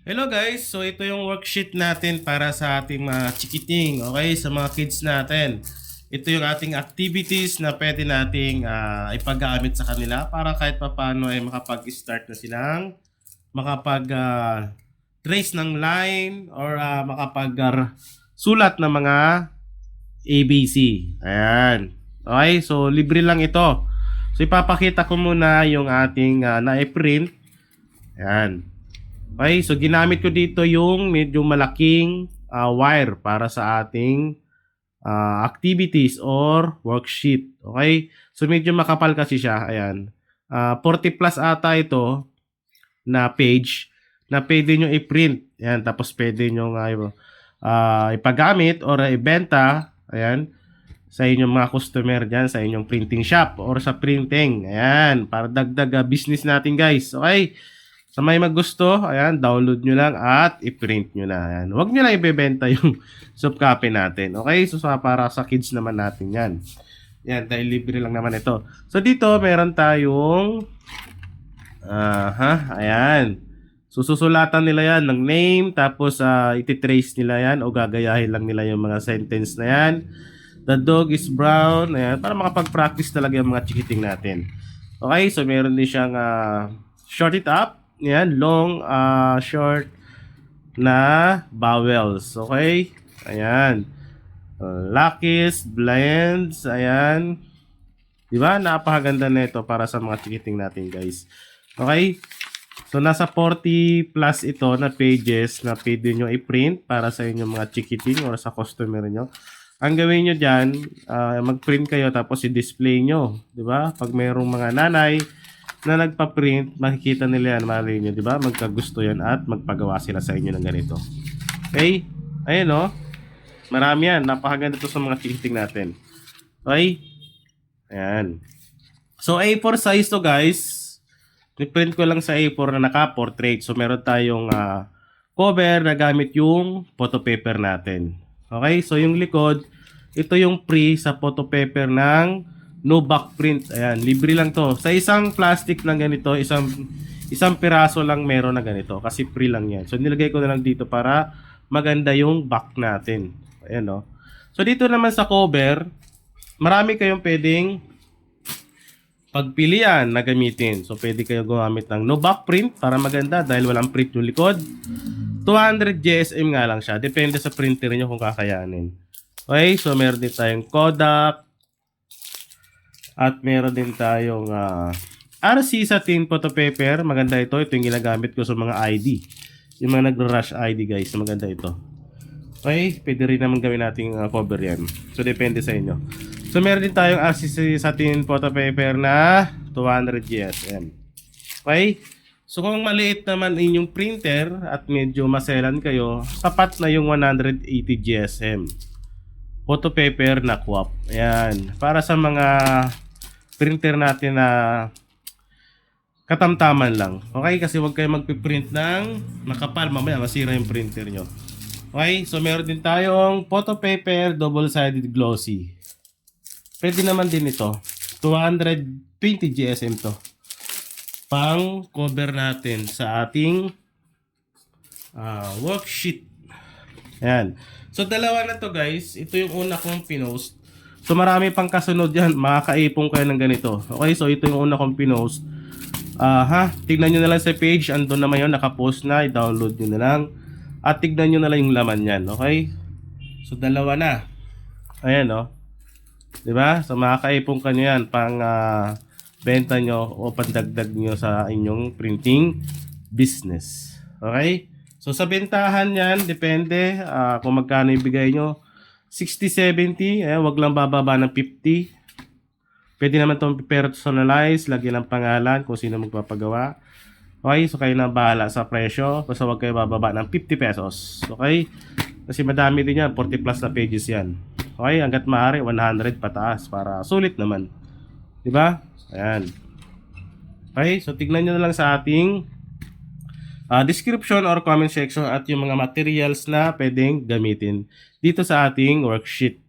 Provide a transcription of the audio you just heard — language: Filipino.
Hello guys, so ito yung worksheet natin para sa ating mga chikiting, okay, sa mga kids natin. Ito yung ating activities na pwede nating ipagamit sa kanila para kahit papaano ay makapag-start na silang makapag-trace ng line or makapag-sulat ng mga ABC. Ayan. Okay, so libre lang ito. So ipapakita ko muna yung ating na-print. Ayan. Okay, so ginamit ko dito yung medyo malaking wire para sa ating activities or worksheet. Okay, so medyo makapal kasi siya. Ayan, 40 plus ata ito na page na pwede nyo i-print. Ayan, tapos pwede nyo ipagamit or ibenta. Ayan, sa inyong mga customer dyan, sa inyong printing shop or sa printing. Ayan, para dagdag business natin guys. Okay, sa may maggusto, ayan, download nyo lang at i-print nyo na. Ayan. Huwag nyo lang ibebenta yung soft copy natin. Okay? So, para sa kids naman natin yan. Yan, dahil libre lang naman ito. So, dito, meron tayong ayan. So, susulatan nila yan ng name, tapos ititrace nila yan o gagayahin lang nila yung mga sentence na yan. The dog is brown. Ayan, para makapag-practice talaga yung mga chikiting natin. Okay? So, meron din siyang short it up. Yan, long, short na vowels. Okay? Ayan. Luckies, blends, ayan. Diba? Napakaganda nito para sa mga chikiting natin, guys. Okay? So, nasa 40 plus ito na pages na pwede nyo i-print para sa inyong mga chikiting or sa customer nyo. Ang gawin nyo dyan, mag-print kayo tapos i-display nyo. Diba? Pag mayroong mga nanay na nagpa-print, makikita nila yan, mali nyo, di ba? Magkagusto yan at magpagawa sila sa inyo ng ganito. Okay? Ayan o. Marami yan. Napakaganda ito sa mga chikiting natin. Okay? Ayan. So, A4 size to guys. I-print ko lang sa A4 na naka-portrait. So, meron tayong cover na gamit yung photo paper natin. Okay? So, yung likod, ito yung pre sa photo paper ng no back print. Ayan, libre lang to. Sa isang plastic lang ganito, isang piraso lang meron na ganito kasi free lang yan. So nilagay ko na lang dito para maganda yung back natin. Ayan no. So dito naman sa cover, marami kayong pwedeng pagpilian na gamitin. So pwede kayo gumamit ng no back print para maganda dahil walang print yung likod. 200 GSM nga lang siya. Depende sa printer niyo kung kakayanin. Okay, so meron din tayong Kodak. At meron din tayong RC satin photo paper. Maganda ito. Ito yung ginagamit ko sa mga ID. Yung mga nag-rush ID guys. Maganda ito. Okay. Pwede rin naman gawin nating cover yan. So depende sa inyo. So meron din tayong RC satin photo paper na 200 GSM. Okay. So kung maliit naman inyong printer at medyo maselan kayo, sapat na yung 180 GSM. Photo paper na QAP. Ayan. Para sa mga printer natin na katamtaman lang. Okay? Kasi huwag kayo magpiprint ng makapal. Mamaya masira yung printer nyo. Okay? So meron din tayong photo paper double-sided glossy. Pwede naman din ito. 220 GSM to. Pang cover natin sa ating worksheet. Ayan. So dalawa na to guys. Ito yung una kong pinost. So marami pang kasunod yan. Makakaipong kayo ng ganito. Okay, so ito yung una kong pinost. Tignan nyo na lang sa page. Andun naman yun, nakapost na. I-download nyo na lang. At tignan nyo na lang yung laman yan. Okay? So dalawa na. Ayan o. Diba? So makakaipong ka nyo yan. Pang benta nyo o pandagdag nyo sa inyong printing business. Okay? So sa bentahan yan, depende kung magkano ibigay nyo. 60, 70, wag lang bababa ng 50. Pwede naman itong personalize, lagyan ng pangalan kung sino magpapagawa. Okay, so kayo na bahala sa presyo. Basta wag kayo bababa ng 50 pesos. Okay? Kasi madami din yan, 40 plus na pages yan. Okay, hanggat maaari 100 pataas para sulit naman. Diba? Ayan. Okay, so tignan nyo na lang sa ating description or comment section at yung mga materials na pwedeng gamitin dito sa ating worksheet.